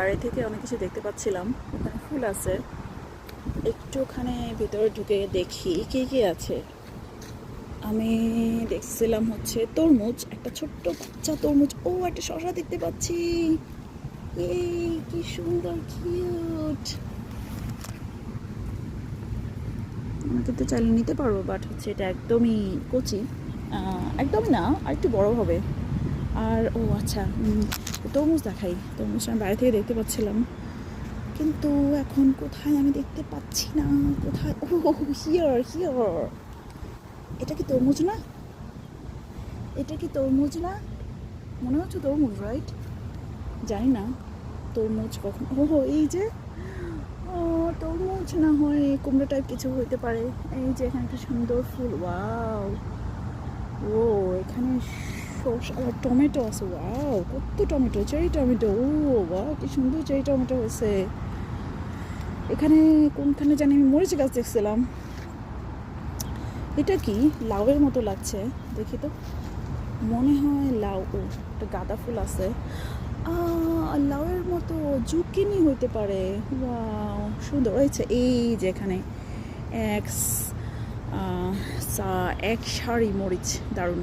বাইরে থেকে অনেক কিছু দেখতে পাচ্ছিলাম। ওখানে ফুল আছে, একটু ওখানে ভিতরে ঢুকে দেখি কি কি আছে। আমি দেখছিলাম হচ্ছে তরমুজ, একটা ছোট্ট বাচ্চা তরমুজ। ও, একটা শসা দেখতে পাচ্ছি। এই কি সুন্দর, কিউট। আমাকে তো চাইলে নিতে পারবো, বাট হচ্ছে এটা একদমই কচি। একদমই না, আর একটু বড় হবে। আর ও আচ্ছা, তরমুজ দেখাই। তরমুজ আমি বাইরে থেকে দেখতে পাচ্ছিলাম, কিন্তু এখন কোথায় আমি দেখতে পাচ্ছি না। কোথায়? ও, হিয়ার হিয়ার। এটা কি তরমুজ না? এটা কি তরমুজ না? মনে হচ্ছে তরমুজ, রাইট? জানি না তরমুজ কখন। ও, এই যে তরমুজ না হয় কুমড়ো টাইপ কিছু হইতে পারে। এই যে এখানে একটা সুন্দর ফুল, ওয়াও। ও, এখানে শসা আর টমেটো আছে, ওয়াও। কত টমেটো, চেরি টমেটো। ও ওয়াও, কি সুন্দর চেরি টমেটো হয়েছে। এখানে কোনখানে জানি আমি মরিচ গাছ দেখছিলাম। এটা কি লাউয়ের মতো লাগছে, দেখি তো। মনে হয় লাউ। ও, একটা গাঁদা ফুল আছে। লাউয়ের মতো জুকিনি হইতে পারে। ওয়াও, সুন্দর হয়েছে। এই যে এখানে এক এক সারি মরিচ, দারুণ।